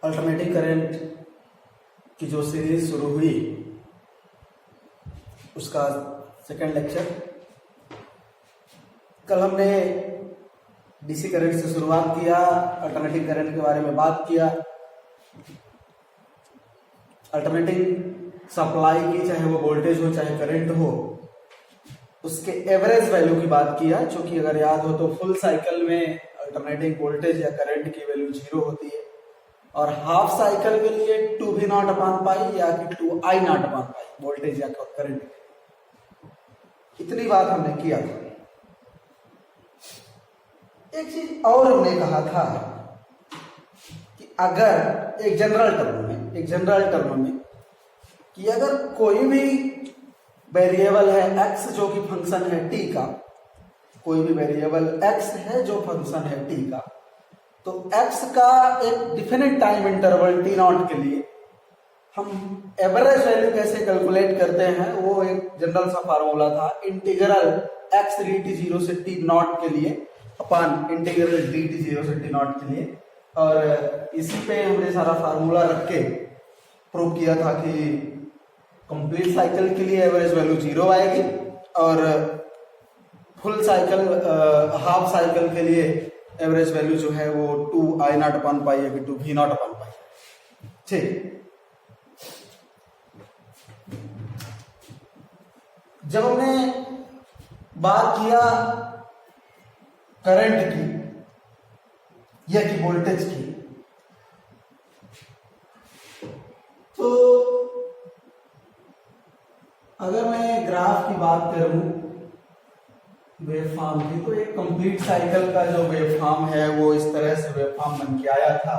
Alternating current की जो series शुरू हुई उसका सेकंड लेक्चर। कल हमने डीसी करंट से शुरुआत किया, अल्टरनेटिंग करंट के बारे में बात किया, अल्टरनेटिंग सप्लाई की, चाहे वो वोल्टेज हो चाहे करंट हो, उसके एवरेज वैल्यू की बात किया। क्योंकि अगर याद हो तो फुल साइकिल में अल्टरनेटिंग वोल्टेज या करंट की वैल्यू 0 होती है और हाफ साइकिल के लिए 2V0 अपान पाई या कि 2I0 अपान पाई वोल्टेज या करंट। इतनी बात हमने किया था। एक चीज और हमने कहा था कि अगर एक जनरल टर्म में कि अगर कोई भी वेरिएबल है x जो कि फंक्शन है t का, कोई भी वेरिएबल x है जो फंक्शन है t का, तो x का एक डिफिनिट टाइम इंटरवल t0 के लिए हम एवरेज वैल्यू कैसे कैलकुलेट करते हैं, वो एक जनरल सा फार्मूला था, इंटीग्रल x dt 0 से t0 के लिए अपान इंटीग्रल dt 0 से t0 के लिए। और इसी पे हमने सारा फार्मूला रख के प्रूव किया था कि कंप्लीट साइकिल के लिए एवरेज वैल्यू 0 आएगी और फुल साइकिल हाफ साइकिल के लिए एवरेज वैल्यू जो है वो 2I0 अपान पाई है कि 2V0 अपान पाई। ठीक, जब हमने बात किया करंट की या कि वोल्टेज की, तो अगर मैं ग्राफ की बात करूं वेवफॉर्म की, तो एक कंप्लीट साइकिल का जो वेवफॉर्म है वो इस तरह से वेवफॉर्म बन के आया था।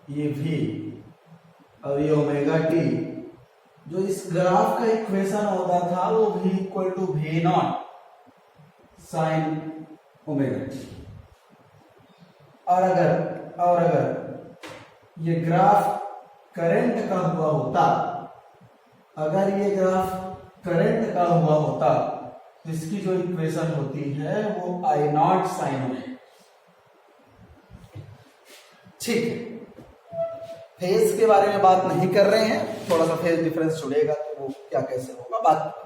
ये v और ये ओमेगा टी, जो इस ग्राफ का इक्वेशन होता था वो v equal to v0 sine omega t. और अगर ये ग्राफ करंट का हुआ होता, अगर ये ग्राफ करंट का हुआ होता तो इसकी जो इक्वेशन होती है वो I0 साइन ओमेगा। ठीक है, फेज के बारे में बात नहीं कर रहे हैं, थोड़ा सा फेज डिफरेंस जुड़ेगा तो वो क्या कैसे होगा बात।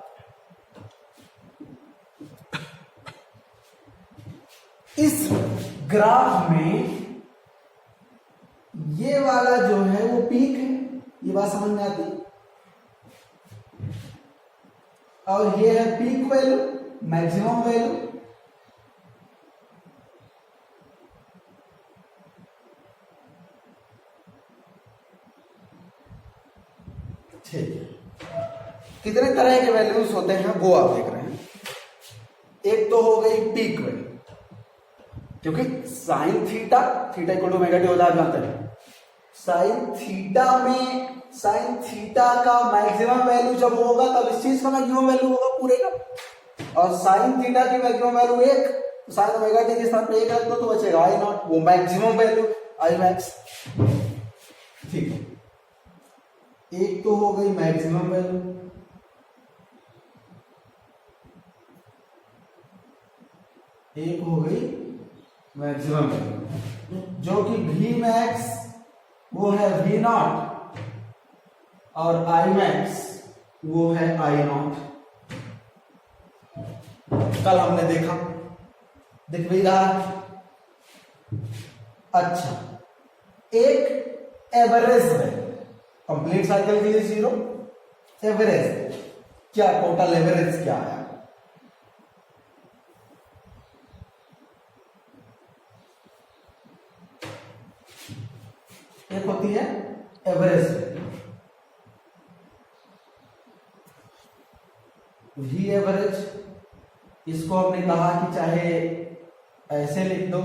इस ग्राफ में ये वाला जो है वो पीक है, ये बात समझ में आती है, और ये है पीक वैल्यू, मैक्सिमम वैल्यू। ठीक है, कितने तरह के वैल्यूज होते हैं वो आप देख रहे हैं। एक तो हो गई पीक वैल्यू, क्योंकि sine theta equal to omega t होता है जानते हैं। साइन थीटा का मैक्सिमम वैल्यू जब होगा तब इस चीज का मैक्सिमम वैल्यू होगा पूरे का। और साइन थीटा की मैक्सिमम वैल्यू 1, तो साइन ओमेगा टी के स्थान पे 1 रख दो तो बचेगा I0, वो मैक्सिमम वैल्यू I मैक्स। ठीक है, एक तो हो गई मैक्सिमम वैल्यू, एक हो गई मैक्सिमम वैल्यू जो कि V मैक्स वो है V0 और I मैक्स वो है I0। कल हमने देखा, दिख भी रहा। अच्छा, एक एवरेज है कंप्लीट साइकिल के लिए 0, एवरेज क्या, टोटल एवरेज क्या है? एक होती है एवरेज v एवरेज, इसको हमने कहा कि चाहे ऐसे लिख दो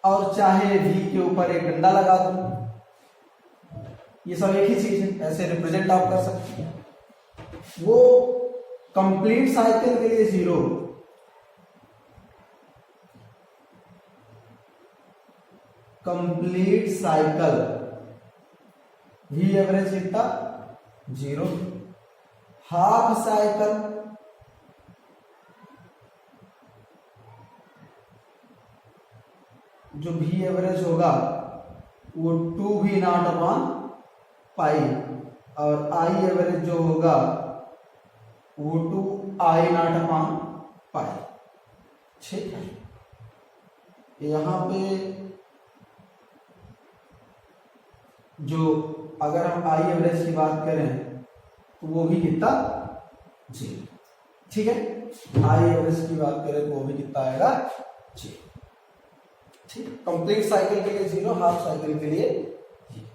और चाहे v के ऊपर एक डंडा लगा दो, ये सब एक ही चीज है, ऐसे रिप्रेजेंट आप कर सकते हैं। वो कंप्लीट साइकिल के लिए 0, कंप्लीट साइकिल v एवरेज कितना 0, हाफ साइकिल जो भी एवरेज होगा वो 2V0 अपॉन पाई, और आई एवरेज जो होगा वो 2I0 अपॉन पाई। ठीक है, यहाँ पे जो अगर हम आई एवरेज की बात करें तो वो भी कितना 0। ठीक है, आई एवरेज की बात करें तो वो भी कितना आएगा 0। ठीक, कंप्लीट साइकिल के लिए 0, हाफ साइकिल के लिए 0।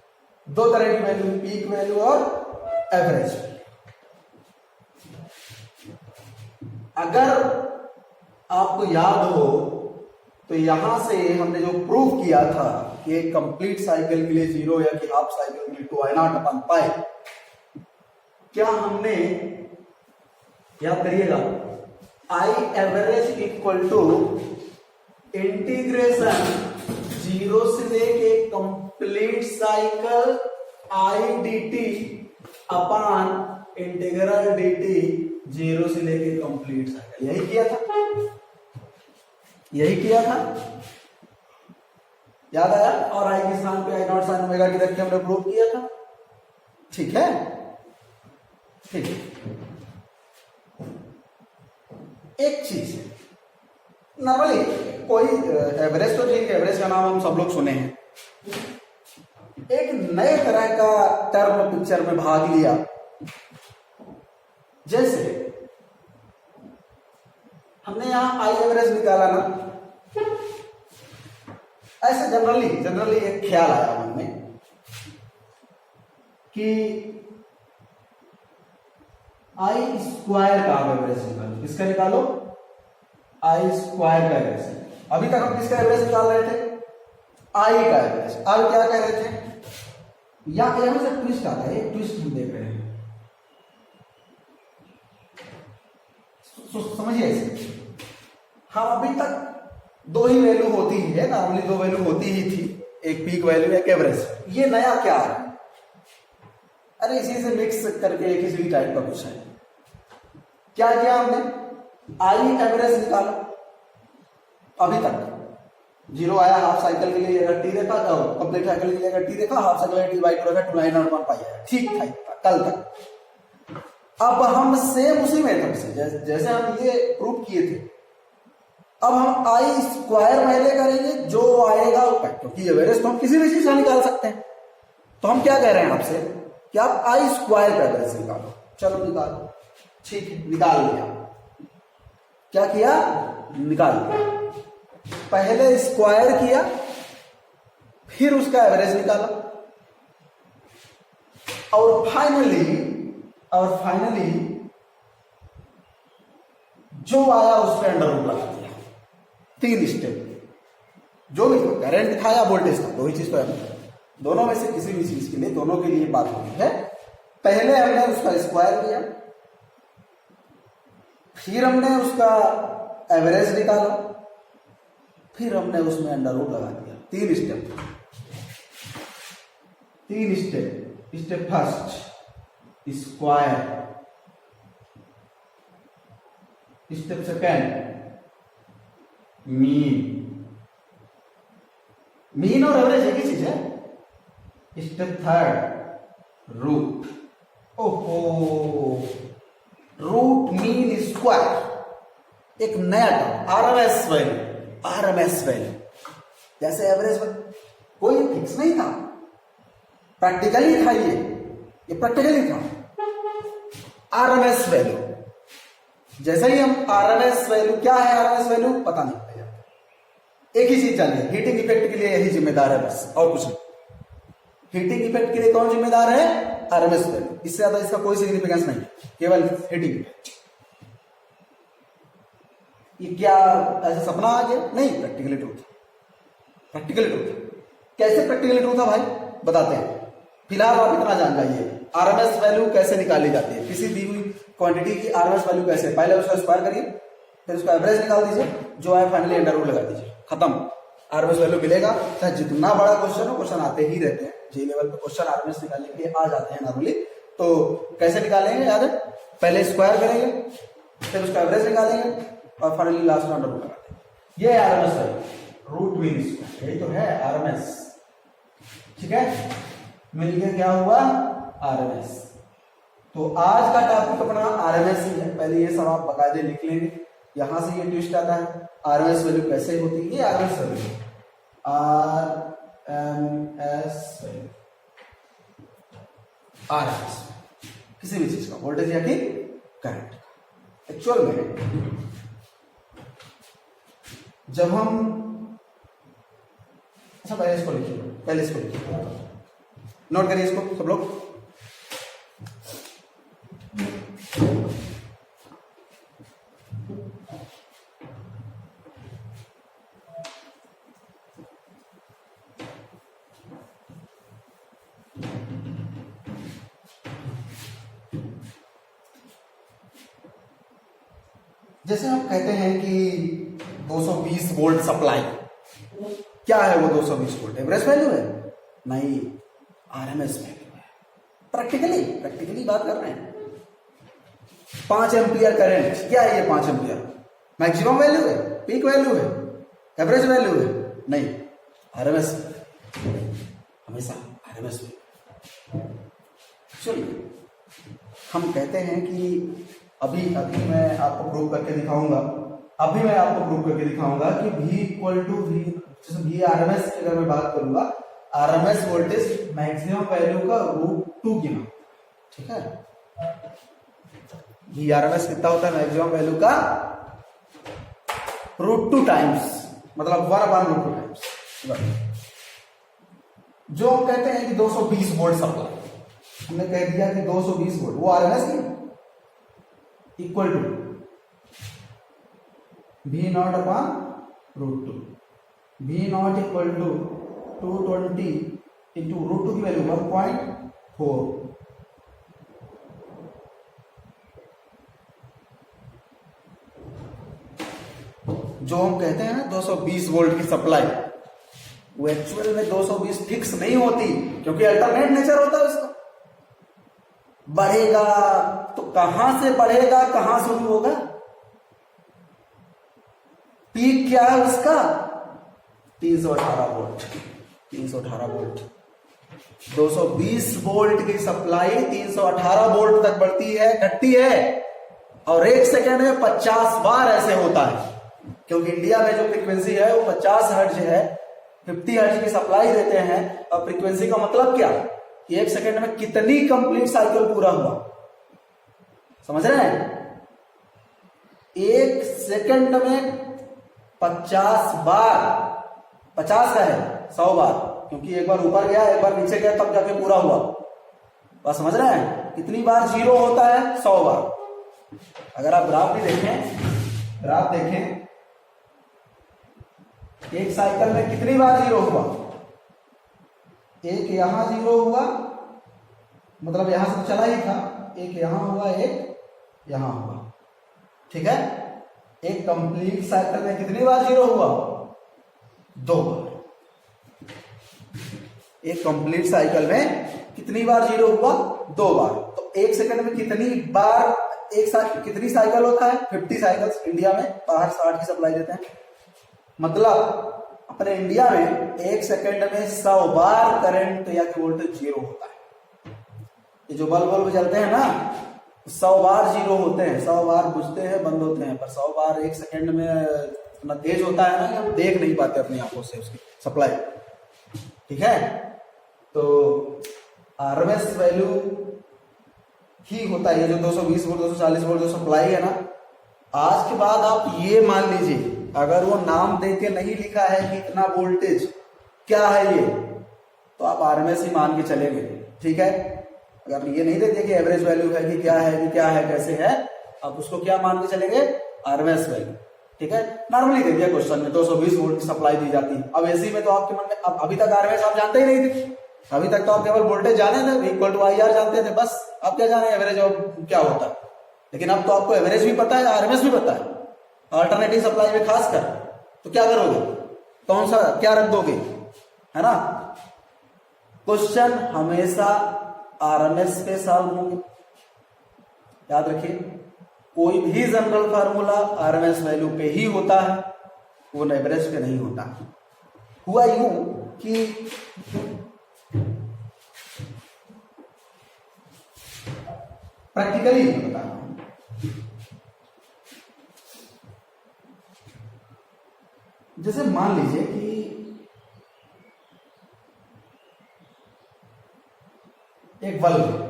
दो तरह की वैल्यू, पीक वैल्यू और एवरेज। अगर आपको याद हो तो यहां से हमने जो प्रूव किया था कि एक कंप्लीट साइकिल के लिए 0 या कि हाफ साइकिल के लिए 2I0 अपॉन पाई, क्या हमने, याद करिएगा, I average equal to integration 0 से लेके complete cycle I d t upon integral d t 0 से लेके कंप्लीट साइकिल, यही किया था, यही किया था, याद आया। और आई के स्थान पे I0 sin ओमेगा की रख के हमने प्रूव किया था। ठीक है, ठीक है। एक चीज नॉर्मली कोई एवरेज तो ठीक है, एवरेज का नाम हम सब लोग सुने हैं, एक नए तरह का टर्म पिक्चर में भाग लिया। जैसे हमने यहां आई एवरेज निकाला ना, ऐसे जनरली एक ख्याल आया मन में कि आई स्क्वायर का आप एवरेज निकालो। किसका निकालो? आई स्क्वायर का एवरेज। अभी तक हम किसका एवरेज निकाल रहे थे? आई का एवरेज। अब क्या कह रहे थे? यहां से ट्विस्ट आता है, एक ट्विस्ट हम देख रहे हैं, समझिए इसे। हाँ, अभी तक दो ही वैल्यू होती ही है, नॉर्मली दो वैल्यू होती ही थी, एक पीक वैल्यू एक एवरेज। ये नया क्या है? अरे इसी से मिक्स करके एक इसी टाइप का कुछ है। क्या किया हमने? आई एवरेज निकाला। अभी तक 0 आया हाफ साइकिल के लिए, अगर टी देखा तो कंप्लीट साइकिल के लिए अगर टी देखा, हाफ साइकिल टी बाई 2 देखा, 2I0 पाई, ठीक था कल तक। अब हम सेम उसी मेथड से जैसे हम ये प्रूव किए थे, अब हम आई स्क्वायर पहले करेंगे, जो आएगा क्योंकि एवरेज तो हम किसी भी चीज से निकाल सकते हैं। तो हम क्या कह रहे हैं आपसे कि आप आई स्क्वायर का एवरेज निकालो। चलो निकालो, ठीक है, निकाल लिया। क्या किया? निकाल लिया। पहले स्क्वायर किया, फिर उसका एवरेज निकाला, और फाइनली जो आया उस पर अंडर रूट लगा दिया। 3 स्टेप, जो भी करंट दिखाया, वोल्टेज था, दो ही चीज तो है। दोनों में से किसी भी चीज के लिए, दोनों के लिए बात होती है। पहले हमने उसका स्क्वायर किया, फिर हमने उसका एवरेज निकाला, फिर हमने उसमें अंडर रूट लगा दिया। 3 step. Step first square, step second mean और एवरेज एक ही चीज है। Step third root. ओहो, रूट मीन स्क्वायर, एक नया टर्म, आरएमएस वैल्यू। जैसे एवरेज कोई फिक्स नहीं था, प्रैक्टिकली था, ये प्रैक्टिकली था। आरएमएस वैल्यू, जैसे ही हम आरएमएस वैल्यू, क्या है आरएमएस वैल्यू पता नहीं पड़ेगा, एक ही चीज जानिए, हीटिंग इफेक्ट के लिए यही जिम्मेदार है बस, और कुछ नहीं। हीटिंग इफेक्ट के लिए कौन जिम्मेदार है? RMS value. इससे ज्यादा इसका कोई सिग्निफिकेंस नहीं, केवल हीटिंग इफेक्ट। ये क्या ऐसा सपना आ गया? नहीं, प्रैक्टिकली ट्रू था। कैसे प्रैक्टिकली ट्रू था भाई, बताते हैं। फिलहाल आप इतना जान जाइए, आरएमएस वैल्यू कैसे निकाली जाती है, किसी दी हुई क्वांटिटी की आरएमएस वैल्यू कैसे। पहले उसका स्क्वायर करिए, फिर उसका एवरेज निकाल दीजिए, जो है फाइनली अंडर रूट लगा दीजिए, खत्म। आरएमएस वैल्यू मिलेगा। चाहे जितना बड़ा क्वेश्चन हो, क्वेश्चन आते ही रहते हैं, जी लेवल पे क्वेश्चन आरएमएस निकालने के लिए आ जाते हैं नॉर्मली। तो कैसे निकालेंगे याद है? पहले स्क्वायर करेंगे, फिर उसका एवरेज निकालेंगे, और फाइनली लास्ट में अंडर रूट लगाते हैं। ये RMS value, root mean square, यही तो है आरएमएस। ठीक है, मिलके क्या हुआ आरएमएस। तो आज का टॉपिक अपना आरएमएस ही है। पहले ये सब आप बकायदे लिख लेंगे, यहां से ये ट्विस्ट आता है आरएमएस वैल्यू कैसे होती है। ये RMS value RMS value, RMS किसी भी चीज का वोल्टेज या कि करंट का। एक्चुअल में जब हम, अच्छा पहले इसको लिखिए, पहले इसको लिखिए, नोट करिए इसको सब लोग। जैसे हम कहते हैं कि 220 वोल्ट सप्लाई, क्या है वो 220 वोल्ट? एवरेज वैल्यू है? नहीं, आरएमएस वैल्यू है। प्रैक्टिकली बात कर रहे हैं। 5 एम्पियर करंट, क्या है ये 5 एम्पियर? मैक्सिमम वैल्यू है, पीक वैल्यू है, एवरेज वैल्यू है? नहीं, आरएमएस, हमेशा आरएमएस वैल्यू। चलिए हम कहते हैं कि अभी मैं आपको प्रूव करके दिखाऊंगा, कि V इक्वल टू V, जैसे V आरएमएस की अगर मैं बात करूंगा, आरएमएस वोल्टेज मैक्सिमम वैल्यू का √2 गिना, ठीक है। V आरएमएस कितना होता है? मैक्सिमम वैल्यू का √2 टाइम्स, मतलब 1/√2 टाइम्स। जो हम कहते हैं कि 220 वोल्ट सप्लाई, हमने कह दिया कि 220 वोल्ट, वो आरएमएस की equal to V0/√2, V0 equal to 220 into √2 की वैल्यू 1.4, जो हम कहते हैं ना 220 वोल्ट की सप्लाई, वो एक्चुअल में 220 फिक्स नहीं होती, क्योंकि अल्टरनेट नेचर होता है उसका। बढ़ेगा तो कहां से बढ़ेगा, कहां शुरू होगा? पीक क्या है उसका? 318 वोल्ट। 318 वोल्ट, 220 वोल्ट की सप्लाई 318 वोल्ट तक बढ़ती है, घटती है, और 1 सेकेंड में 50 बार ऐसे होता है। क्योंकि इंडिया में जो फ्रीक्वेंसी है वो 50 हर्ट्ज है, 50 हर्ट्ज की सप्लाई देते हैं। और फ्रीक्वेंसी का मतलब क्या? कि 1 सेकेंड में कितनी कंप्लीट साइकिल पूरा हुआ, समझ रहे हैं? 1 सेकेंड में 50 बार, 50 का है 100 बार, क्योंकि एक बार ऊपर गया एक बार नीचे गया तब जाके पूरा हुआ। बात समझ रहे हैं? कितनी बार जीरो होता है? 100 बार। अगर आप ग्राफ भी देखें, एक साइकिल में कितनी बार जीरो हुआ? एक यहां जीरो हुआ, मतलब यहां से तो चला ही था, एक यहां हुआ, एक यहां हुआ, ठीक है। एक कंप्लीट साइकिल में कितनी बार जीरो हुआ? 2 बार। एक कंप्लीट साइकिल में कितनी बार जीरो हुआ? 2 बार। तो 1 सेकंड में कितनी बार कितनी साइकिल होता है? 50 साइकिल्स। इंडिया में बाहर 60 की सप्लाई देते हैं, मतलब अपने इंडिया में 1 सेकंड में 100 बार करंट या वोल्टेज जीरो होता है। ये जो बल्ब जलते हैं ना, 100 बार जीरो होते हैं, 100 बार बुझते हैं, बंद होते हैं, पर 100 बार 1 सेकंड में इतना तेज होता है ना कि हम देख नहीं पाते अपनी आंखों से उसकी सप्लाई, ठीक है। तो आरएमएस वैल्यू ही होता है ये जो 220 वोल्ट 240 वोल्ट जो सप्लाई है ना। आज के बाद आप ये मान लीजिए, अगर वो नाम दे के नहीं लिखा है कि इतना वोल्टेज क्या है ये, तो आप आरएमएस ही मान के चलेंगे, ठीक है। अगर ये नहीं देते कि एवरेज वैल्यू है कि क्या है कैसे है, आप उसको क्या मान के चलेंगे? आरएमएस वैल्यू, ठीक है। नॉर्मली दे दिया क्वेश्चन में 220 वोल्ट की सप्लाई दी जाती है। अब ऐसी में तो आपके मन में, अब अभी तक आरएमएस आप जानते ही नहीं थे, अभी तक तो आप केवल वोल्टेज जाने थे, इक्वल टू IR जानते थे, बस। आप क्या जाने एवरेज और क्या होता है, लेकिन अब तो आपको एवरेज भी पता है, आरएमएस भी पता है, अल्टरनेटिव सप्लाई में खासकर। तो क्या करोगे? कौन सा क्या रख दोगे, है ना। क्वेश्चन हमेशा आरएमएस पे सॉल्व होंगे, याद रखिए। कोई भी जनरल फार्मूला आरएमएस वैल्यू पे ही होता है, वो एवरेज पे नहीं होता। हुआ यूं कि प्रैक्टिकली बता रहा हूं। जैसे मान लीजिए कि एक बल्ब है,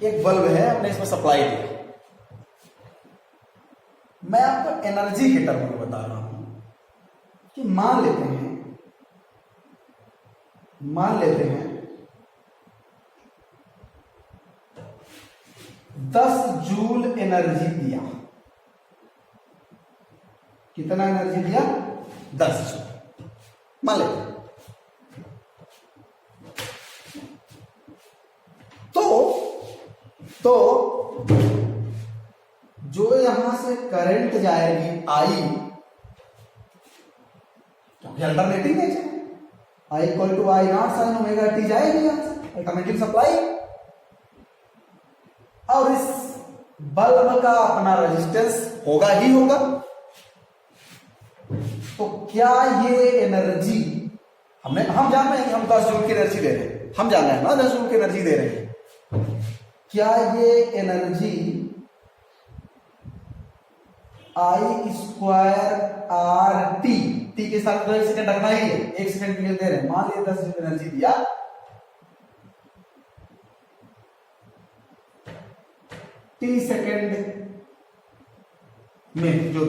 एक बल्ब है, हमने इसमें सप्लाई दिया। मैं आपको एनर्जी के टर्म में बता रहा हूं कि मान लेते हैं 10 जूल एनर्जी दिया। कितना एनर्जी दिया? 10 जूल मान लेते हैं। तो जो यहां से करंट जाएगी आई, क्योंकि alternating nature, I equal to I naught sine omega t जाएगी यहां से अल्टरनेटिव सप्लाई। और इस बल्ब का अपना रेजिस्टेंस होगा ही होगा। तो क्या ये एनर्जी हम जान रहे हैं कि हम 10 जूल की एनर्जी दे रहे हैं, हम जान रहे हैं ना 10 जूल की एनर्जी दे रहे हैं। क्या ये एनर्जी आई स्क्वायर आर टी, टी के साथ तो 1 सेकंड रखना ही है, 1 सेकंड के लिए दे रहे हैं, मान लिया 10 जूल एनर्जी दिया, टी सेकंड में जो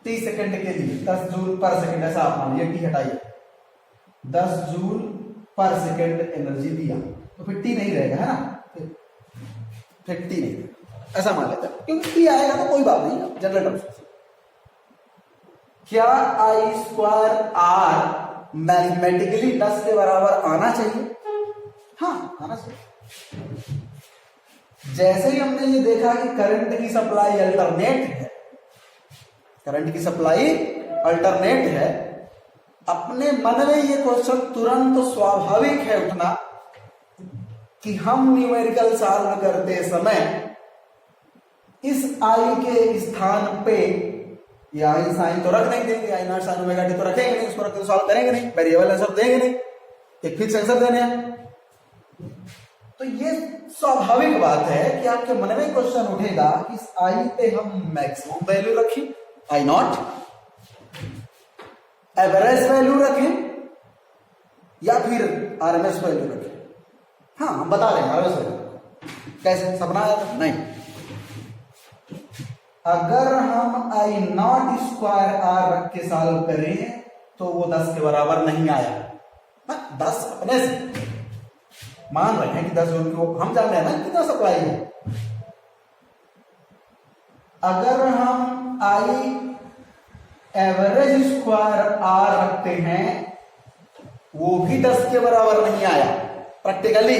30 सेकंड के लिए 10 जूल पर सेकंड, ऐसा आप मान लीजिए, टी हटाइए, 10 जूल पर सेकंड एनर्जी दिया, तो फिर टी नहीं रहेगा, है ना, फिर टी नहीं रहेगा, ऐसा मान लेते हैं, क्योंकि टी आएगा तो कोई बात नहीं, जनरल टर्म्स। क्या आई स्क्वायर आर मैथमेटिकली 10 के बराबर आना चाहिए? हाँ, आना चाहिए। जैसे ही हमने ये देखा कि करंट की सप्लाई अल्टरनेट है, करंट की सप्लाई अल्टरनेट है, अपने मन में ये क्वेश्चन तुरंत स्वाभाविक है उठना कि हम न्यूमेरिकल सॉल्व करते समय इस आई के स्थान पे ये आई साइन तो रख नहीं देंगे, आई नॉट साइन ओमेगा टी तो रखेंगे नहीं, उसको रख के सॉल्व करेंगे नहीं, वेरिएबल आंसर देंगे नहीं, एक फिक्स आंसर देने हैं। तो ये स्वाभाविक बात है कि आपके मन में क्वेश्चन उठेगा कि इस आई पे हम मैक्सिमम वैल्यू रखें, आई नॉट, एवरेज वैल्यू रखें, या फिर आरएमएस वैल्यू रखें। हाँ, हम बता देंगे आरएमएस वैल्यू कैसे, सपना आया था? नहीं। अगर हम आई नॉट स्क्वायर आर रख के सॉल्व करें तो वो 10 के बराबर नहीं आया। 10 अपने से मान रहे हैं कि 10 जूल की, हम जान रहे हैं ना कितना सप्लाई है। अगर हम आई एवरेज स्क्वायर आर रखते हैं वो भी 10 के बराबर नहीं आया प्रैक्टिकली।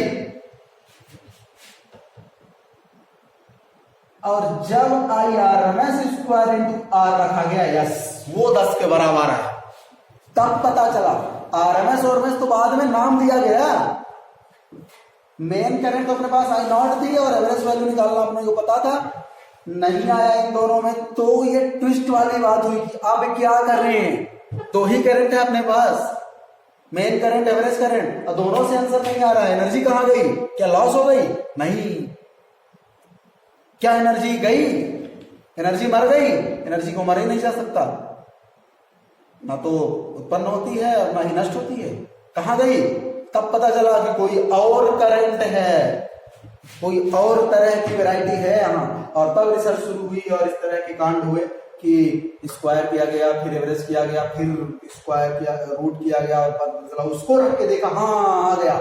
और जब आई आरएमएस स्क्वायर इंटू आर रखा गया, यस, वो 10 के बराबर आया, तब पता चला। आरएमएस और एमएस तो बाद में नाम दिया गया, मेन करंट तो अपने पास आई नॉट थी और एवरेज वैल्यू निकालना अपने को पता था, नहीं आया इन दोनों में। तो ये ट्विस्ट वाली बात हुई कि अब क्या कर रहे हैं, दो ही करंट है अपने पास, मेन करंट एवरेज करंट, और दोनों से आंसर नहीं आ रहा है। एनर्जी कहां गई? क्या लॉस हो गई? नहीं। क्या एनर्जी गई? एनर्जी मर गई? एनर्जी को मर ही नहीं जा सकता, ना तो उत्पन्न होती है और ना ही नष्ट होती है। कहां गई? तब पता चला कि कोई और करंट है, कोई और तरह की वैरायटी है यहाँ। और तब रिसर्च शुरू हुई और इस तरह के कांड हुए कि स्क्वायर किया गया, फिर एवरेज किया गया, फिर स्क्वायर किया, रूट किया गया, और पता चला उसको रख के देखा, हाँ आ गया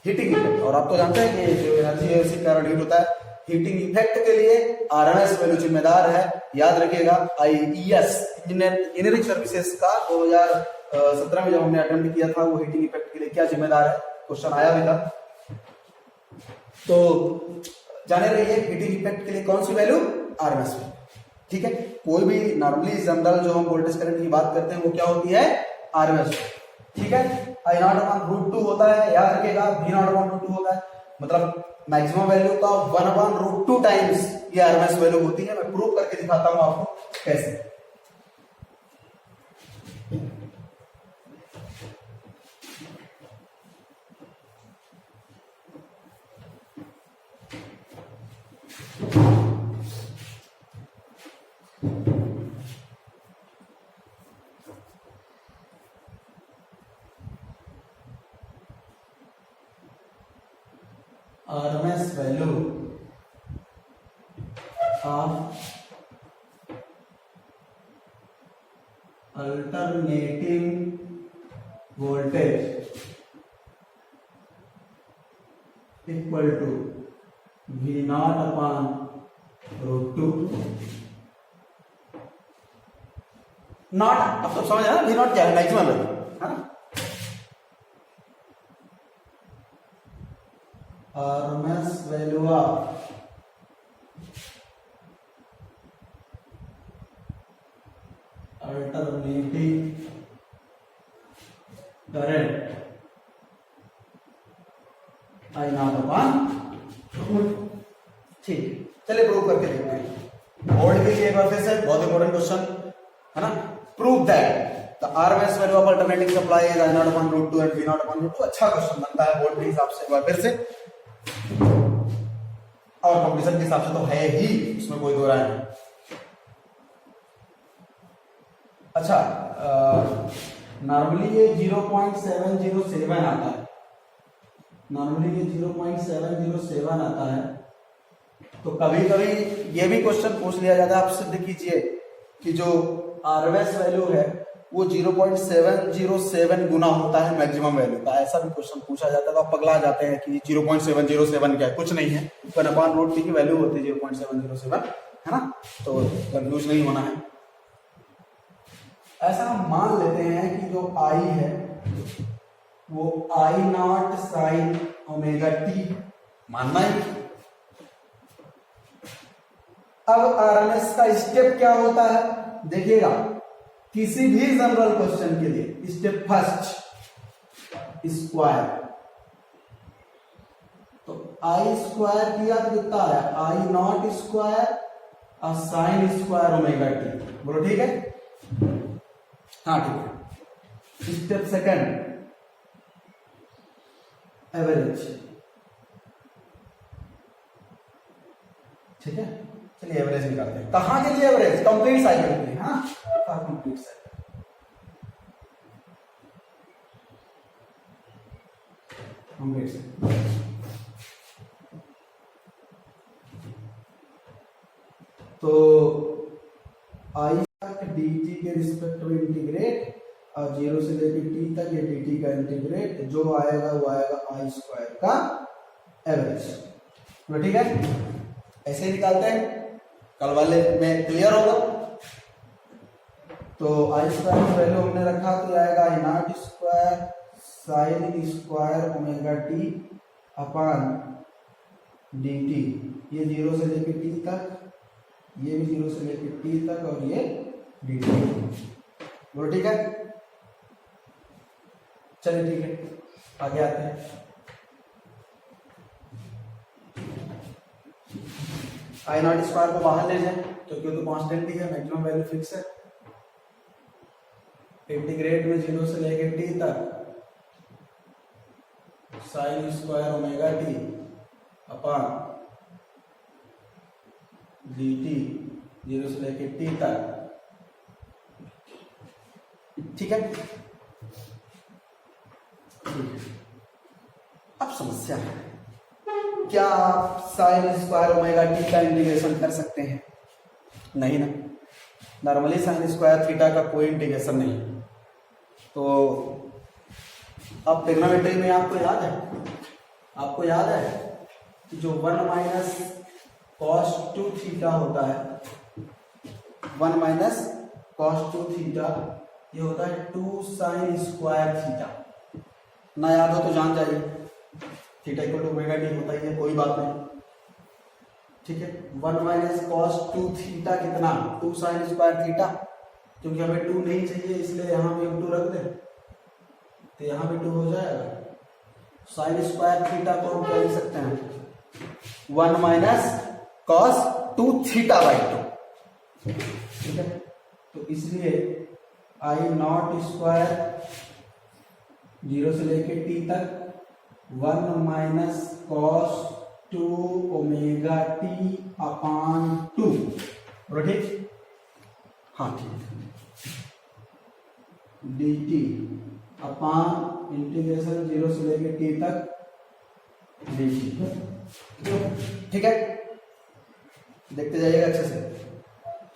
हीटिंग इफेक्ट। और आप तो जानते हैं कि जो एनर्जी है उसी कारण हीट होता है। हीटिंग इफेक्ट के लिए आरएमएस वैल्यू जिम्मेदार है, याद रखिएगा। आईईएस इंजीनियरिंग सर्विसेज का 2017 में जब हमने अटेम्प्ट किया था, वो हीटिंग इफेक्ट के लिए क्या जिम्मेदार है, क्वेश्चन आया भी था। तो जाने रहिए हीटिंग इफेक्ट के लिए कौन सी वैल्यू? आरएमएस वैल्यू, ठीक है। कोई भी नॉर्मली जनरल जो हम वोल्टेज करंट की बात करते हैं वो क्या होती है? आरएमएस, ठीक है। आई नॉट अपॉन रूट 2 होता है, याद रखिएगा, वी नॉट अपॉन रूट 2 होता है। मतलब मैक्सिमम वैल्यू का 1/√2 टाइम्स ये आरएमएस वैल्यू होती है। मैं प्रूव करके दिखाता हूं आपको कैसे। RMS value of alternating voltage equal to V0/√2 not. अब तो समझ आया V0 क्या है, मैक्सिमम वैल्यू है ना। RMS value of alternating current I0/√2। ठीक, चलिए प्रूव करके देखते हैं। बोर्ड के लिए एक बार फिर से बहुत इंपॉर्टेंट क्वेश्चन है ना। Prove that the RMS value of alternating supply is I0/√2 and V0/√2। अच्छा क्वेश्चन बनता है बोर्ड के हिसाब से एक बार फिर से, और कंपटीशन के हिसाब से तो है ही, इसमें कोई दो राय नहीं। अच्छा, नॉर्मली ये 0.707 आता है, नॉर्मली ये 0.707 आता है। तो कभी कभी ये भी क्वेश्चन पूछ लिया जाता है आपसे, सिद्ध कीजिए कि जो आरएमएस वैल्यू है वो 0.707 गुना होता है मैक्सिमम वैल्यू का। ऐसा भी क्वेश्चन पूछा जाता है तो आप पगला जाते हैं कि 0.707 क्या है, कुछ नहीं है, 1/√2 की वैल्यू होती है 0.707, है ना। तो कंफ्यूज नहीं होना है। ऐसा हम मान लेते हैं कि जो आई है वो I0 sin ओमेगा टी मानना है। अब आरएमएस का स्टेप क्या होता है देखिएगा, किसी भी जनरल क्वेश्चन के लिए स्टेप फर्स्ट स्क्वायर, तो आई स्क्वायर किया तो कितना आया I0 स्क्वायर और साइन स्क्वायर ओमेगा टी। बोलो ठीक है, हाँ ठीक है। स्टेप सेकंड एवरेज, ठीक है। चलिए एवरेज निकालते हैं। कहां के लिए एवरेज? कंप्लीट साइकिल के लिए। हाँ, कंप्लीट साइकिल, कंप्लीट साइकिल। तो आई तक dt के रिस्पेक्ट में इंटीग्रेट और 0 से लेकर t तक ये dt का इंटीग्रेट, जो आएगा वो आएगा आई स्क्वायर का एवरेज। तो ठीक है, ऐसे ही निकालते हैं। कल वाले में क्लियर होगा। तो आई स्क्वायर की वैल्यू हमने रखा तो आएगा I0 square sine square omega T upon dt। ये 0 से लेकर t तक, ये भी 0 से लेकर t तक, और ये dt। बोलो ठीक है, चलिए ठीक है, आगे आते हैं। I0 स्क्वायर को बाहर ले जाए तो क्योंकि कांस्टेंट ही है, मैक्सिमम वैल्यू फिक्स है। इंटीग्रेट में 0 से लेकर t तक sign square omega T upon dt 0 से लेकर t तक, ठीक है। अब समस्या है, क्या आप साइन स्क्वायर ओमेगा टी का इंटीग्रेशन कर सकते हैं? नहीं ना, नॉर्मली साइन स्क्वायर थीटा का कोई इंटीग्रेशन नहीं। तो अब ट्रिग्नोमेट्री में आपको याद है कि जो 1 माइनस कॉस 2 थीटा होता है, 1 माइनस कॉस 2 थीटा ये होता है 2 साइन स्क्वायर थीटा। ना याद हो तो जान जाइए, theta equal to omega t होता ही है, कोई बात नहीं, ठीक है। 1 माइनस कॉस 2 थीटा कितना 2 साइन स्क्वायर थीटा, क्योंकि हमें 2 नहीं चाहिए इसलिए यहां पे 2 रख दे, तो यहां पे 2 हो जाएगा। साइन स्क्वायर थीटा को हम क्या लिख सकते हैं, 1 माइनस कॉस 2 थीटा बाई 2, ठीक है। तो इसलिए आई नॉट स्क्वायर 0 से लेके टी तक 1 minus cos 2 omega T upon 2, बोलो ठीक, हाँ ठीक, डी टी अपान इंटीग्रेशन 0 से लेके टी तक डी टी, ठीक है। देखते जाइएगा अच्छे से,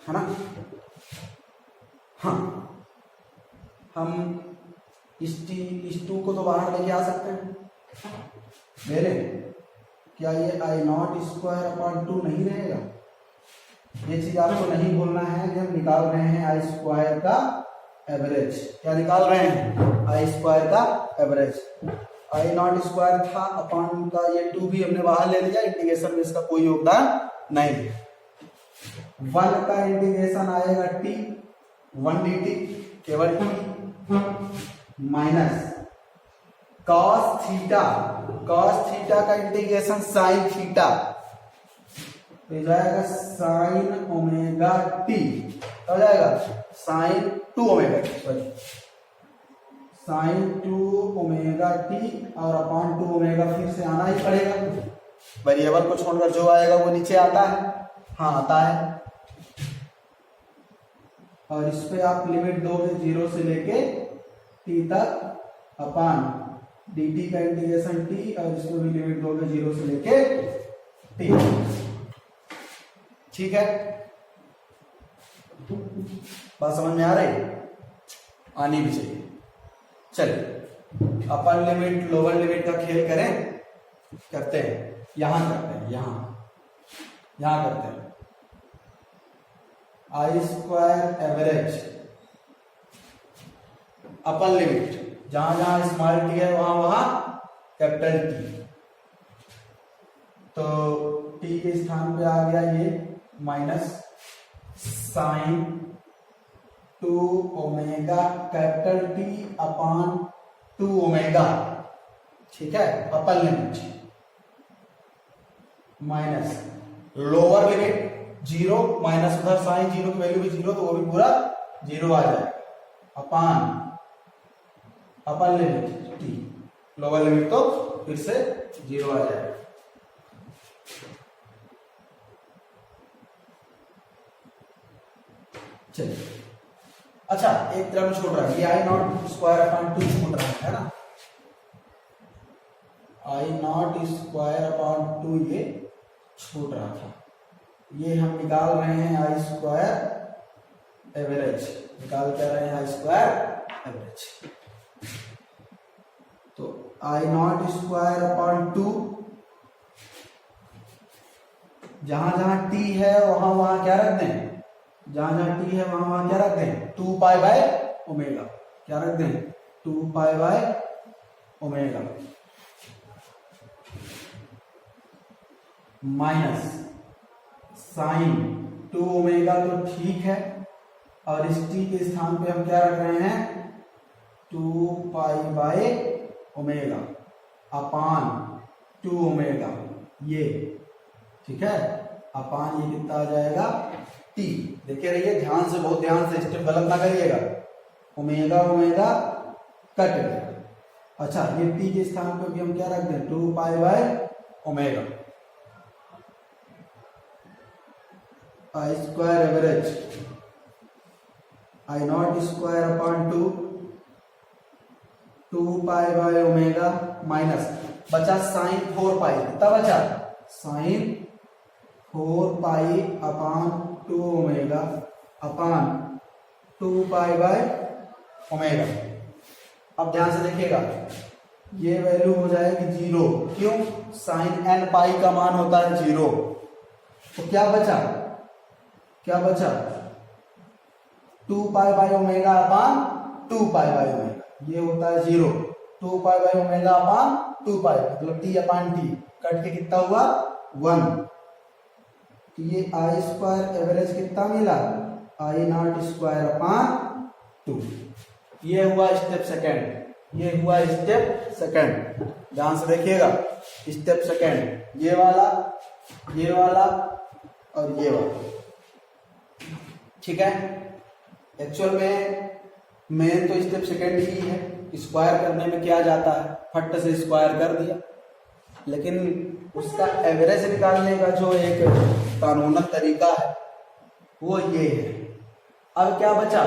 है ना। हाँ, हम इस 2 को तो बाहर लेके आ सकते हैं, मेरे क्या ये आई नॉट स्क्वायर अपॉन 2 नहीं रहेगा। ये चीज आपको नहीं भूलना है कि हम निकाल रहे हैं आई स्क्वायर का एवरेज। क्या निकाल रहे हैं, आई स्क्वायर का एवरेज। आई नॉट स्क्वायर था अपॉन का ये 2 भी हमने बाहर ले लिया, इंटीग्रेशन में इसका कोई योगदान नहीं। 1 का इंटीग्रेशन आएगा टी, 1 डी टी केवल t, minus cos theta, cos theta का इंटीग्रेशन साइन थीटा, तो जाएगा साइन ओमेगा टी, हो जाएगा sine 2 omega t, sorry sine 2 omega t और अपॉन 2 ओमेगा फिर से आना ही पड़ेगा, वेरिएबल को छोड़कर जो आएगा वो नीचे आता है, हाँ आता है। और इस पे आप लिमिट दोगे 0 से लेके टी तक अपान डी टी का इंटीग्रेशन टी, और इसमें भी लिमिट दोगे 0 से लेके टी, ठीक है। बात समझ में आ रही, आनी भी चाहिए। चलिए अपर लिमिट लोअर लिमिट का खेल करें, करते हैं, यहां करते हैं, यहां करते हैं। आई स्क्वायर एवरेज अपर लिमिट, जहां जहां स्मॉल टी है वहां वहां कैपिटल टी, तो टी के स्थान पे आ गया ये minus sine 2 omega capital T upon 2 omega, ठीक है, upper limit, minus lower limit 0, minus उधर साइन 0 की वैल्यू भी 0, तो वो भी पूरा 0 आ जाएगा, upon upper limit T, lower limit तो फिर से 0 आ जाएगा। चलिए, अच्छा एक टर्म छोड़ रहा है, ये आई नॉट स्क्वायर अपॉन 2 छोड़ रहा है ना, आई नॉट स्क्वायर अपॉन 2 ये छूट रहा था, ये हम निकाल रहे हैं आई स्क्वायर एवरेज, निकाल क्या रहे हैं आई स्क्वायर एवरेज। तो आई नॉट स्क्वायर अपॉन 2, जहां जहां टी है वहां वहां क्या रख दें, जहां जहां टी है वहां वहां क्या रख दें, 2 पाई बाय ओमेगा, क्या रख दें 2 pi by omega, minus sine 2 omega, तो ठीक है, और इस टी के स्थान पे हम क्या रख रहे हैं 2 pi by omega upon 2 omega, ये ठीक है, अपान ये कितना आ जाएगा टी, देखिए रहिए ध्यान से, बहुत ध्यान से, स्टेप गलत ना करिएगा, ओमेगा ओमेगा कट गया। अच्छा ये टी के स्थान पे भी हम क्या रख दें 2 pi by omega, I square average I naught square upon 2 pi by omega, minus बचा साइन 4 पाई, कितना बचा sine 4 pi upon 2 omega upon 2 pi by omega. अब ध्यान से देखिएगा, ये वैल्यू हो जाएगी 0, क्यों, साइन n पाई का मान होता है 0, तो क्या बचा 2 pi by omega upon 2 pi by omega, ये होता है 0, 2 पाई बाय ओमेगा अपान 2 पाई, मतलब t अपान t कट के कितना हुआ 1, तो ये आई स्क्वायर एवरेज कितना मिला आई नॉट स्क्वायर अपान 2, ये हुआ स्टेप सेकंड, ये हुआ स्टेप सेकंड। ध्यान से देखिएगा, स्टेप सेकेंड ये वाला और ये वाला, ठीक है। एक्चुअल में मेन तो स्टेप सेकेंड ही है, स्क्वायर करने में क्या जाता है, फट से स्क्वायर कर दिया, लेकिन उसका एवरेज निकालने का जो एक कानूनन तरीका है वो ये है। अब क्या बचा,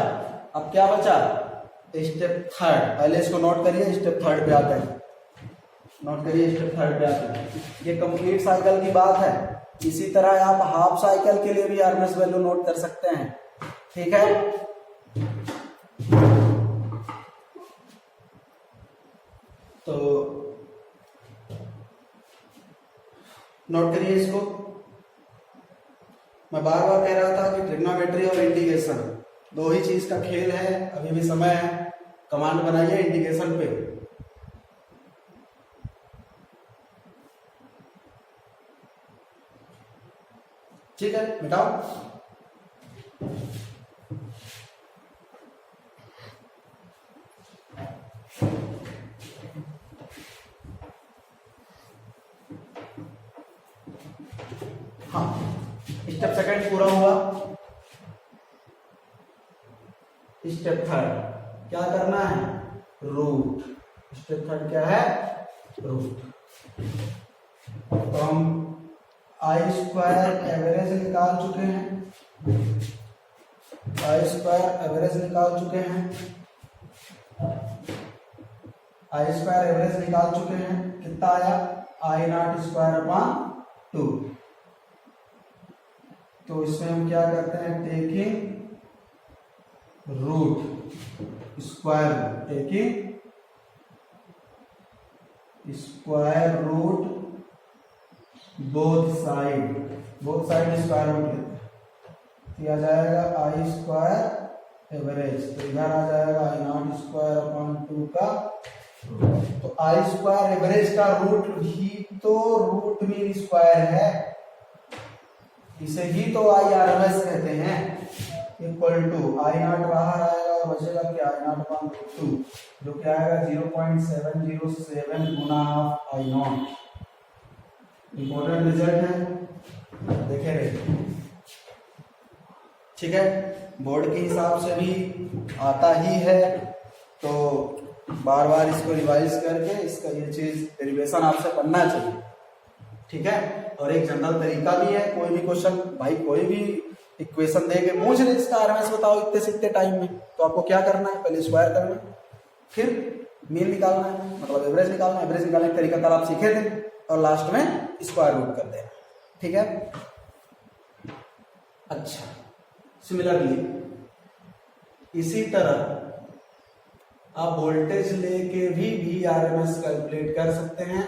स्टेप थर्ड, पहले इसको नोट करिए, स्टेप थर्ड पे आते हैं, नोट करिए स्टेप थर्ड पे आते हैं। ये कंप्लीट साइकिल की बात है, इसी तरह आप हाफ साइकिल के लिए भी आरएमएस वैल्यू नोट कर सकते हैं, ठीक है। तो नोट करिए इसको, मैं बार बार कह रहा था कि ट्रिग्नोमेट्री और इंटीग्रेशन दो ही चीज का खेल है, अभी भी समय है, कमांड बनाइए इंटीग्रेशन पे। ठीक है, मिटाओ। हाँ, स्टेप सेकंड पूरा हुआ। स्टेप थर्ड क्या करना है, रूट। स्टेप थर्ड क्या है, रूट। तो हम आई स्क्वायर एवरेज निकाल चुके हैं, आई स्क्वायर एवरेज निकाल चुके हैं, आई स्क्वायर एवरेज निकाल चुके हैं। कितना आया, आई नॉट स्क्वायर अपॉन 2। तो इसमें हम क्या करते हैं, taking root square, taking square root both side square root लेते हैं, किया जाएगा आई स्क्वायर एवरेज, तो इधर आ जाएगा आई नॉट स्क्वायर अपॉन 2 का। तो आई स्क्वायर एवरेज का रूट ही तो रूट मीन स्क्वायर है, इसे ही तो आई आर एम एस कहते हैं। इक्वल टू आई नॉट बाहर आएगा और बचेगा क्या, आई नॉट अपॉन 2, जो क्या आएगा 0.707 गुना of I naught. Important result है, देखे रहे, ठीक है। बोर्ड के हिसाब से भी आता ही है, तो बार बार इसको रिवाइज करके इसका ये चीज डेरिवेशन आपसे पढ़ना चाहिए, ठीक है। और एक जनरल तरीका भी है, कोई भी क्वेश्चन भाई कोई भी इक्वेशन दे के पूछ ले इसका आरएमएस बताओ इतने से इतने टाइम में, तो आपको क्या करना है, पहले स्क्वायर करना है, फिर मीन निकालना है, मतलब एवरेज निकालना है। एवरेज निकालने का तरीका कल आप सीखे थे, और लास्ट में स्क्वायर रूट कर देना, ठीक है। अच्छा, सिमिलरली इसी तरह आप वोल्टेज लेके भी आरएमएस कैलकुलेट कर सकते हैं,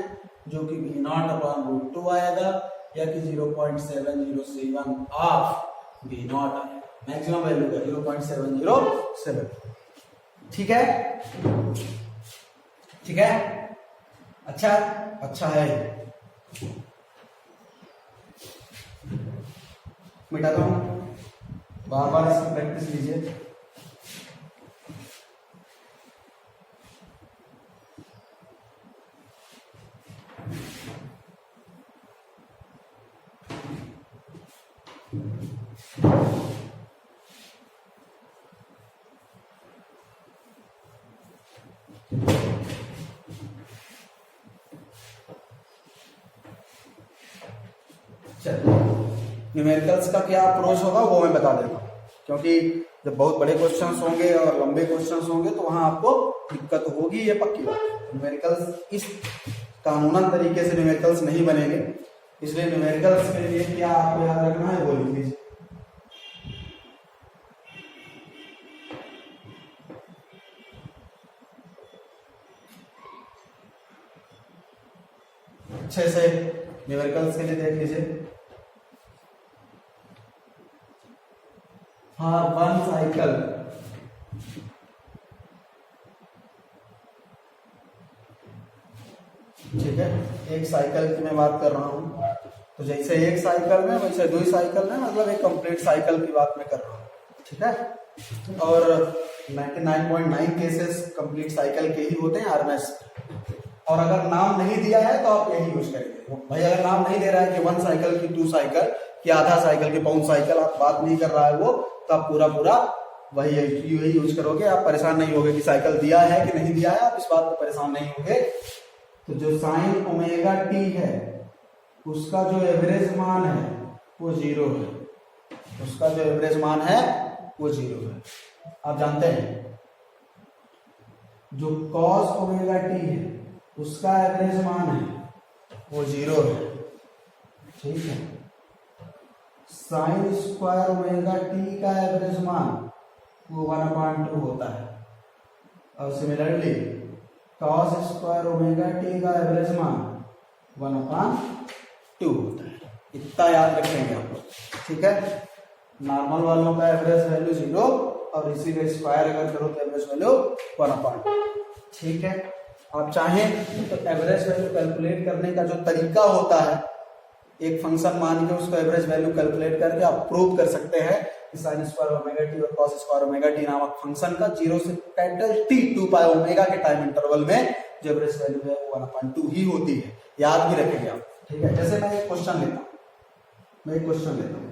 जो कि V नॉट अपॉन रूट 2 आएगा, या कि 0.707 ऑफ V नॉट आएगा, मैक्सिमम वैल्यू का 0.707, ठीक है, ठीक है। अच्छा है, मिटा दो, बार बार इसकी प्रैक्टिस लीजिए। न्यूमेरिकल्स का क्या अप्रोच होगा वो मैं बता देता हूँ, क्योंकि जब बहुत बड़े क्वेश्चंस होंगे और लंबे क्वेश्चंस होंगे तो वहां आपको दिक्कत होगी, ये पक्की बात। न्यूमेरिकल्स इस कानूनन तरीके से न्यूमेरिकल्स नहीं बनेंगे, इसलिए न्यूमेरिकल्स के लिए क्या आपको याद रखना है वो लिख लीजिए। अच्छे से न्यूमेरिकल्स के लिए देख लीजिए। हाँ, वन साइकिल, ठीक है, एक साइकिल की मैं बात कर रहा हूँ, तो जैसे एक साइकिल में वैसे 2 साइकिल में, मतलब एक कंप्लीट साइकिल की बात मैं कर रहा हूँ, ठीक है। और 99.9 केसेस कंप्लीट साइकिल के ही होते हैं आरएमएस, और अगर नाम नहीं दिया है तो आप यही यूज करेंगे। भाई अगर नाम नहीं दे रहा है कि 1 साइकिल की 2 साइकिल कि आधा साइकिल की पाउंड साइकिल, आप बात नहीं कर रहा है वो, तो आप पूरा वही यूज करोगे। आप परेशान नहीं होगे कि साइकिल दिया है कि नहीं दिया है, आप इस बात पर परेशान नहीं होगे। तो जो साइन ओमेगा टी है उसका जो एवरेज मान है वो 0 है, उसका जो एवरेज मान है वो 0 है। आप जानते हैं जो कॉस ओमेगा टी है उसका एवरेज मान है वो 0 है, ठीक है। साइन स्क्वायर ओमेगा टी का एवरेज मान वो 1/2 होता है, और similarly cos square omega T का एवरेज मान 1/2 होता है। इतना याद रखेंगे आप लोग, ठीक है। नॉर्मल वालों का एवरेज वैल्यू 0 और इसी का स्क्वायर अगर करो तो एवरेज वैल्यू 1/2, ठीक है। आप चाहें तो एवरेज वैल्यू कैलकुलेट करने का जो तरीका होता है, एक फंक्शन मान के उसको एवरेज वैल्यू कैलकुलेट करके आप प्रूव कर सकते हैं कि साइन स्क्वायर ओमेगा टी और कॉस स्क्वायर ओमेगा टी नामक फंक्शन का 0 से कैपिटल टी 2 पाई ओमेगा के टाइम इंटरवल में जो एवरेज वैल्यू है वो 1/2 ही होती है। याद भी रखेंगे आप, ठीक है। जैसे मैं एक क्वेश्चन लेता हूं,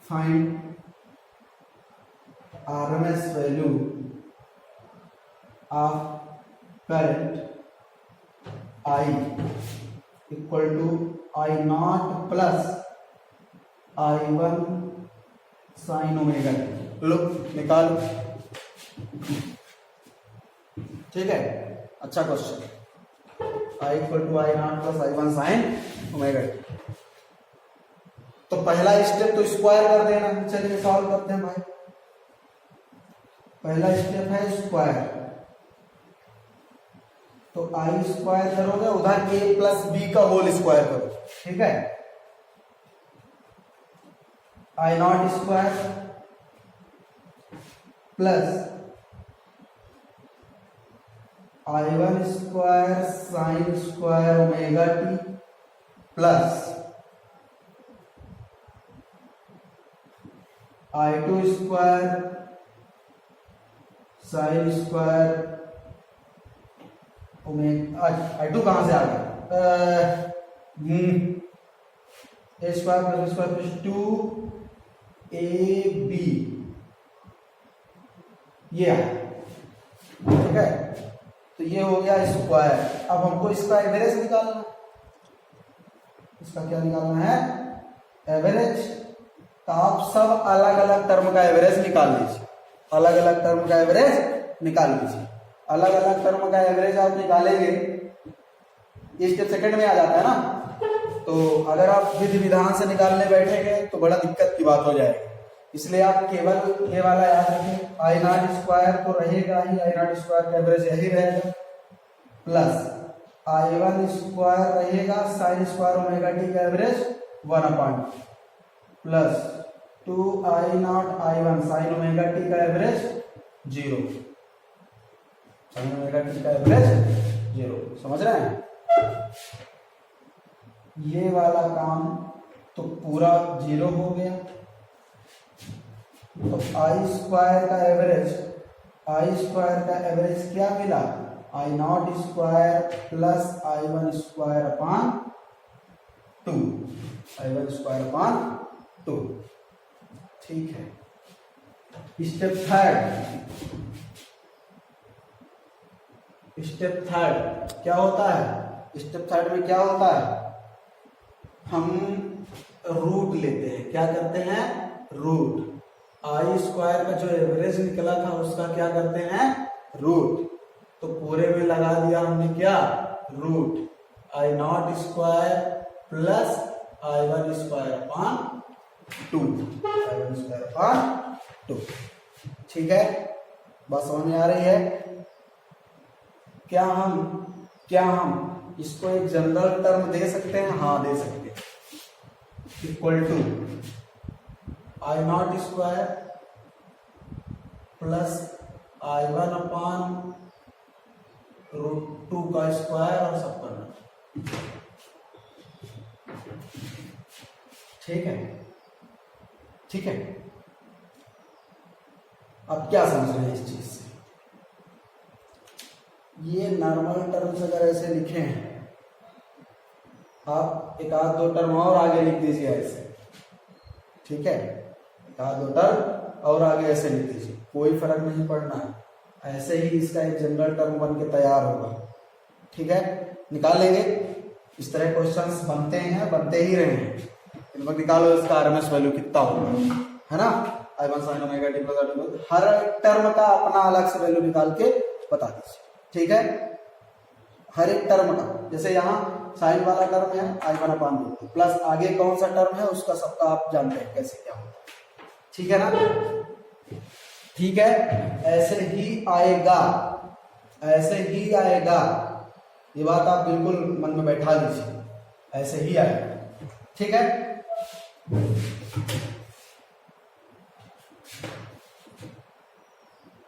find RMS value of current I equal to I0 plus I1 sine omega T. लो निकालो, ठीक है। अच्छा question, I equal to I0 plus I1 sine omega T. तो पहला स्टेप तो स्क्वायर कर देना। चलिए सॉल्व करते हैं भाई। पहला स्टेप है स्क्वायर, तो आई स्क्वायर करोगे, उधर a प्लस बी का होल स्क्वायर करो, ठीक है। I0 square plus I1 square sine square omega T plus I2 square sine square omega. I2 कहां से आ गया? A square plus square plus 2ab ये है, ठीक है। तो ये हो गया स्क्वायर। अब हमको इसका एवरेज निकालना, इसका क्या निकालना है? एवरेज। तो आप सब अलग अलग टर्म का एवरेज निकाल लीजिए, अलग अलग टर्म का एवरेज निकाल लीजिए। अलग अलग टर्म का एवरेज आप निकालेंगे, ये स्टेप सेकंड में आ जाता है ना। तो अगर आप विधि विधान से निकालने बैठेंगे तो बड़ा दिक्कत की बात हो जाएगी। इसलिए आप केवल ये वाला याद रखें, I0 स्क्वायर तो रहेगा ही, I0 स्क्वायर का एवरेज यही रहेगा, प्लस I1 स्क्वायर रहेगा साइन स्क्वायर ओमेगा टी का average 1/2 plus 2I0 I1 sine omega T का एवरेज 0, साइन ओमेगा टी का एवरेज 0। समझ रहे हैं? ये वाला काम तो पूरा 0 हो गया। तो I स्क्वायर का एवरेज क्या मिला? I0 square plus I1 square upon 2, I1 square upon 2, ठीक है। स्टेप थर्ड क्या होता है? स्टेप थर्ड में क्या होता है? हम रूट लेते हैं। क्या करते हैं? रूट। I स्क्वायर का जो एवरेज निकला था उसका क्या करते हैं? रूट। तो पूरे में लगा दिया हमने क्या? Root. I0 square plus I1 square upon 2, I1 square upon 2, ठीक है। बात समझ में आ रही है? क्या हम इसको एक जनरल टर्म दे सकते हैं? हाँ दे सकते हैं। Equal to I0 square plus I1 upon √2 का स्क्वायर और सब करना, ठीक है। ठीक है, अब क्या समझ रहे हैं इस चीज से? ये नॉर्मल टर्म्स अगर ऐसे लिखे हैं, आप एक आध दो टर्म और आगे लिख दीजिए ऐसे, ठीक है, एक आध दो टर्म और आगे ऐसे लिख दीजिए, कोई फर्क नहीं पड़ना है, ऐसे ही इसका एक जनरल टर्म बन के तैयार होगा, ठीक है। निकाल लेंगे, इस तरह क्वेश्चंस बनते हैं, बनते ही रहे हैं। इन वक्त निकालो इसका आरएमएस वैल्यू कितना होगा, है ना, I1 sin omega t plus I2, हर टर्म का अपना अलग से वैल्यू निकाल के बता दीजिए, ठीक है, हर एक टर्म का। जैसे यहाँ साइन वाला टर्म है I1/2 प्लस आगे कौन सा टर्म है उसका सबका आप जानते हैं कैसे क्या होता है, ठीक है ना, ठीक है। ऐसे ही आएगा, ऐसे ही आएगा, ये बात आप बिल्कुल मन में बैठा लीजिए, ऐसे ही आएगा, ठीक है।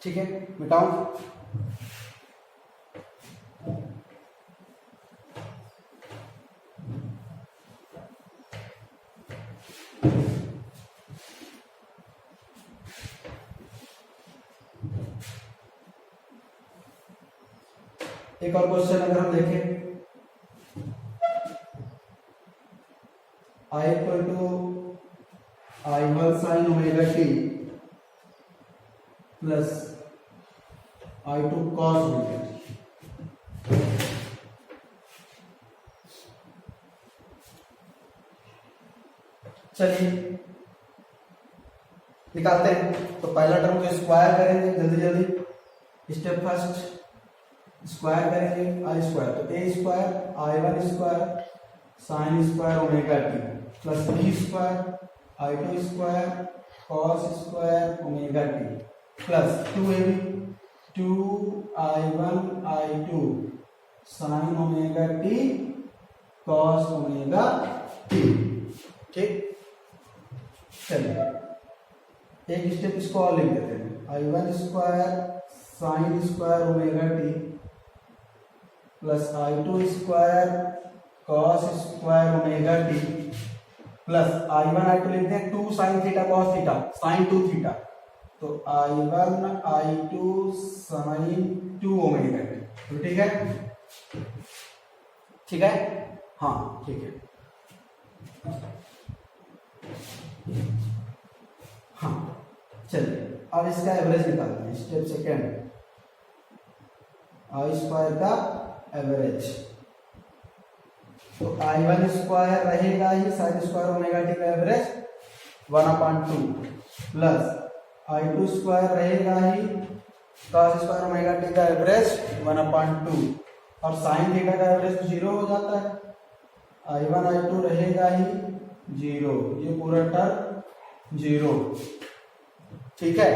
ठीक है, मिटाऊं, एक और क्वेश्चन अगर हम देखें, I equal to I1 sin omega t plus I2 cos omega t। चलिए निकालते हैं। तो पहला टर्म को स्क्वायर करेंगे जल्दी जल्दी, स्टेप फर्स्ट स्क्वायर करेंगे आई स्क्वायर, तो a square I1 square sine square omega T plus b square I2 square cos square omega T plus 2ab 2I1 I2 sine omega T cos omega T, ठीक। चलिए एक step इसको और लिख देते हैं, I1 square sine square omega T plus I2 square cos square omega T plus I1 I2 लिखते हैं 2 sine theta cos theta sine 2 theta, तो I1 I2 sign 2 omega T, तो ठीक है, ठीक है, हाँ ठीक है, हाँ। चलिए अब इसका एवरेज निकालते हैं, स्टेप सेकेंड, आई स्क्वायर का एवरेज, तो I1 स्क्वायर रहेगा ही साइन स्क्वायर ओमेगा टी का एवरेज 1/2 प्लस I2 स्क्वायर रहेगा ही कॉस स्क्वायर ओमेगा टी का एवरेज 1/2 और साइन थीटा का एवरेज 0 हो जाता है, I1 I2 रहेगा ही 0, ये पूरा टर्म 0, ठीक है।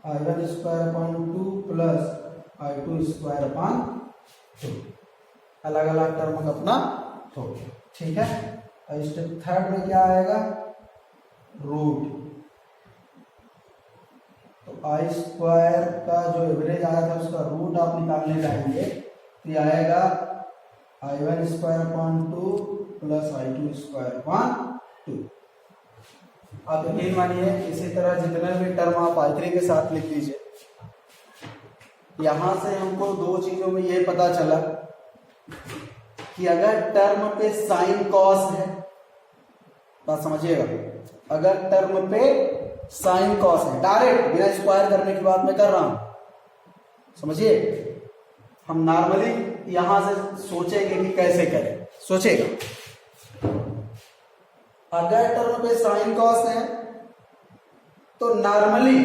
I1 square upon 2 plus I2 square upon 2, अलग अलग टर्म का अपना हो गया, ठीक है। स्टेप थर्ड में क्या आएगा, रूट, तो आई स्क्वायर का जो एवरेज आया था उसका रूट आप निकालने जाएंगे, तो ये आएगा I1 square upon 2 plus I2 square upon 2। आप यकीन मानिए इसी तरह जितने भी टर्म आप I3 के साथ लिख लीजिए। यहां से हमको दो चीजों में ये पता चला कि अगर टर्म पे साइन कॉस है, बात समझिएगा, अगर टर्म पे साइन कॉस है, डायरेक्ट बिना स्क्वायर करने की बात मैं कर रहा हूं, समझिए, हम नॉर्मली यहां से सोचेंगे कि कैसे करें, सोचेगा। अगर टर्म पे साइन कॉस है तो नॉर्मली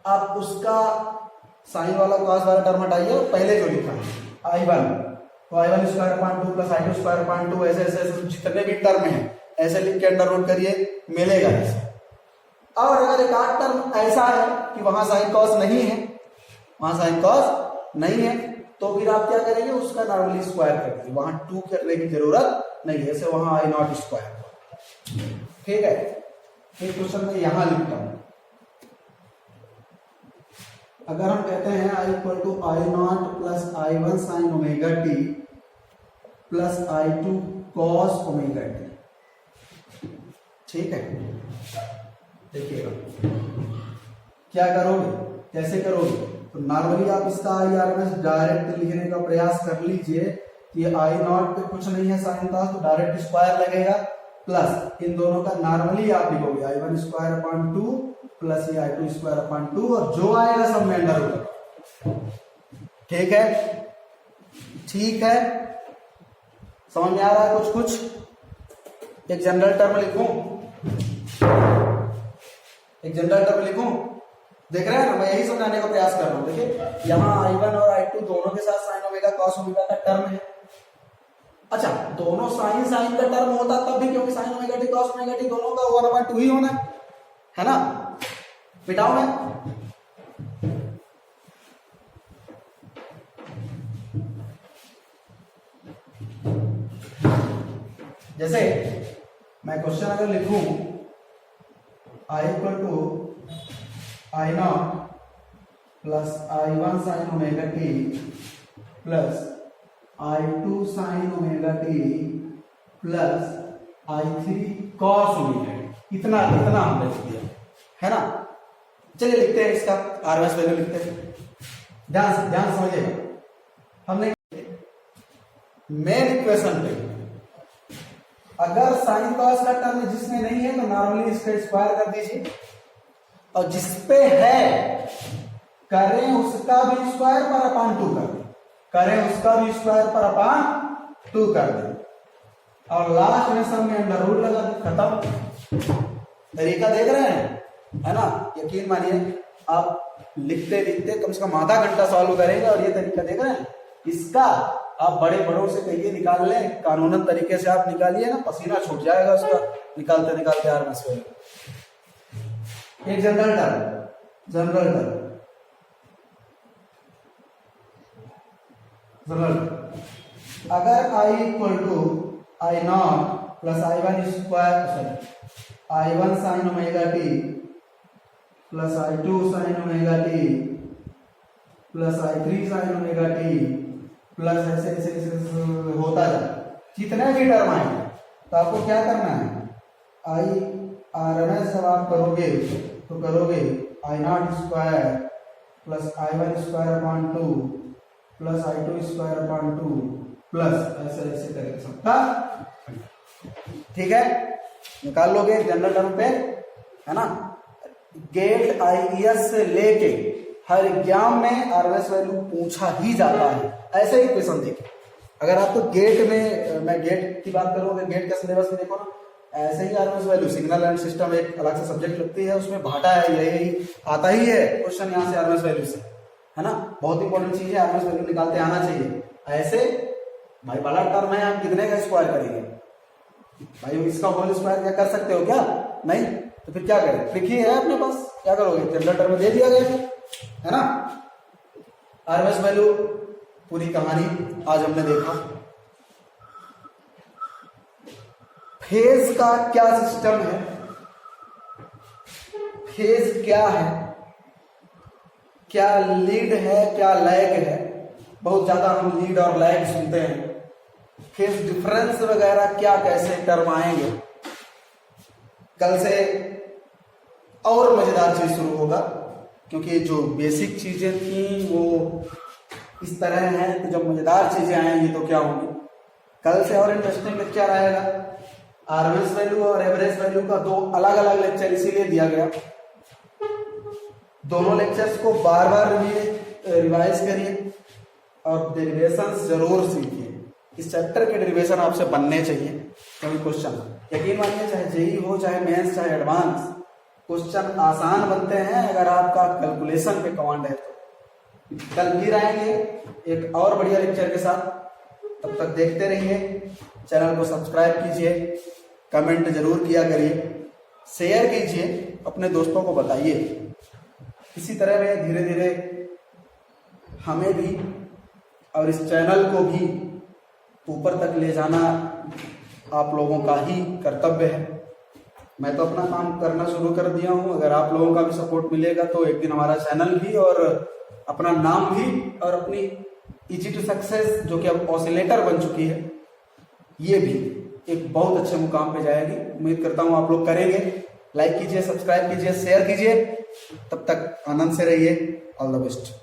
आप उसका साइन वाला कॉस वाला टर्म हटाइए, पहले जो लिखा है I1, तो I1 square upon 2 plus I2 square upon 2, ऐसे जितने भी टर्म हैं ऐसे लिख के अंडर रूट करिए, मिलेगा ऐसे। और अगर एक आध टर्म ऐसा है कि वहां साइन कॉस नहीं है, वहां साइन कॉस नहीं है, तो फिर आप क्या करेंगे, उसका नॉर्मली स्क्वायर कर दीजिए, वहां 2 करने की जरूरत नहीं है, ऐसे वहां I0 स्क्वायर, ठीक है। एक क्वेश्चन में यहां लिखता हूं, अगर हम कहते हैं I equal to I0 plus I1 sine omega T plus I2 cos omega T, ठीक है। देखिएगा क्या करोगे, कैसे करोगे? तो नॉर्मली आप इसका आई आर एस डायरेक्ट लिखने का प्रयास कर लीजिए कि आई नॉट पे कुछ नहीं है साइन का, तो डायरेक्ट स्क्वायर लगेगा प्लस इन दोनों का नॉर्मली आप लिखोगे I one square upon two plus ये आई टू स्क्वायर अपॉन टू, और जो आएगा सब में अंडर रूट। ठीक है, ठीक है, समझ में आ रहा है? कुछ कुछ एक जनरल टर्म लिखूं, एक जनरल टर्म लिखूं, देख रहे हैं ना, मैं यही समझाने का प्रयास कर रहा हूं। देखिए यहाँ I1 और I2 दोनों के साथ साइन ओमेगा कॉस ओमेगा का टर्म है। अच्छा, दोनों साइन साइन का टर्म होता तब भी, क्योंकि sign omega T cos omega T दोनों का 1/2 ही होना है ना। मिटाओ मैं, जैसे मैं क्वेश्चन अगर लिखूं I equal to I naught plus I1 sine omega T plus I2 sine omega T plus I3 cos omega t, इतना इतना हमने लिख दिया है ना। चलिए लिखते हैं इसका आरएमएस वैल्यू लिखते हैं, ध्यान समझिएगा। हमने मेन इक्वेशन पे अगर साइन कॉस का टर्म जिसमें नहीं है तो नॉर्मली इसका स्क्वायर कर दीजिए, और जिसपे है करें उसका भी स्क्वायर पर अपान 2 कर दें, करें उसका भी स्क्वायर पर अपान 2 कर दें, और लास्ट में सब में अंडर रूट लगा दें, खत्म। तरीका देख रहे हैं है ना? यकीन मानिए आप लिखते लिखते कम से कम आधा घंटा सॉल्व करेंगे, और ये तरीका देख रहे हैं इसका आप बड़े बड़ों से कहिए निकाल लें, कानूनन तरीके से आप निकालिए ना, पसीना छूट जाएगा उसका निकालते निकालते आरएमएस वैल्यू। एक general term, general term, general अगर I equal to I naught plus I1 square, sorry I1 sine omega T plus I2 sine omega T plus I3 sine omega T plus ऐसे ऐसे ऐसे होता जाए, जितने भी term आएंगे तो आपको क्या करना है, आई आरएमएस जब आप करोगे तो करोगे I naught square plus I1 square upon 2 plus I2 square upon 2 plus ऐसे ऐसे करके सबका, ठीक है, निकाल लोगे जनरल टर्म पे, है ना। गेट आईईएस से लेके हर एग्जाम में आरएमएस वैल्यू पूछा ही जाता है। ऐसे ही क्वेश्चन देखिए, अगर आप तो गेट में, मैं गेट की बात करूं, अगर गेट का सिलेबस में देखो ना, ऐसे ही RMS value signal and system एक अलग से सब्जेक्ट लगती है, उसमें भाटा है, यही आता ही है क्वेश्चन यहाँ से आरएमएस वैल्यू से, है ना। बहुत इंपॉर्टेंट चीज है, आरएमएस वैल्यू निकालते आना चाहिए। ऐसे भाई बड़ा टर्म है, आप कितने का स्क्वायर करेंगे भाई, इसका होल स्क्वायर क्या कर सकते हो क्या? नहीं, तो फिर क्या करें, लिखिए है अपने पास, क्या करोगे, जनरल टर्म में दे दिया गया है ना। आरएमएस वैल्यू पूरी कहानी आज हमने देखा। फेज का क्या सिस्टम है, फेज क्या है, क्या लीड है क्या लैग है, बहुत ज्यादा हम लीड और लैग सुनते हैं। फेज डिफरेंस वगैरह क्या कैसे टर्म आएंगे, कल से और मजेदार चीज शुरू होगा, क्योंकि जो बेसिक चीजें थी वो इस तरह हैं, तो जब मजेदार चीजें आएंगी तो क्या होंगी। कल से और इंटरेस्टिंग लेक्चर आएगा, आरएमएस वैल्यू और एवरेज वैल्यू का 2 अलग अलग लेक्चर इसीलिए दिया गया। दोनों लेक्चर्स को बार बार रिवाइज करिए और डेरिवेशंस जरूर सीखिए। इस चैप्टर के डेरिवेशन आपसे बनने चाहिए, क्योंकि क्वेश्चन यकीन मानिए चाहे जेई हो चाहे मेंस चाहे एडवांस, क्वेश्चन आसान बनते हैं अगर आपका कैलकुलेशन पे कमांड है तो। कल फिर आएंगे एक और बढ़िया लेक्चर के साथ, तब तक देखते रहिए, चैनल को सब्सक्राइब कीजिए, कमेंट जरूर किया करिए, शेयर कीजिए, अपने दोस्तों को बताइए। इसी तरह में धीरे धीरे हमें भी और इस चैनल को भी ऊपर तक ले जाना आप लोगों का ही कर्तव्य है। मैं तो अपना काम करना शुरू कर दिया हूं, अगर आप लोगों का भी सपोर्ट मिलेगा तो एक दिन हमारा चैनल भी और अपना नाम भी और अपनी इजी टू सक्सेस जो कि अब ऑसिलेटर बन चुकी है, ये भी एक बहुत अच्छे मुकाम पे जाएगी। उम्मीद करता हूं आप लोग करेंगे। लाइक कीजिए, सब्सक्राइब कीजिए, शेयर कीजिए। तब तक आनंद से रहिए। All the best.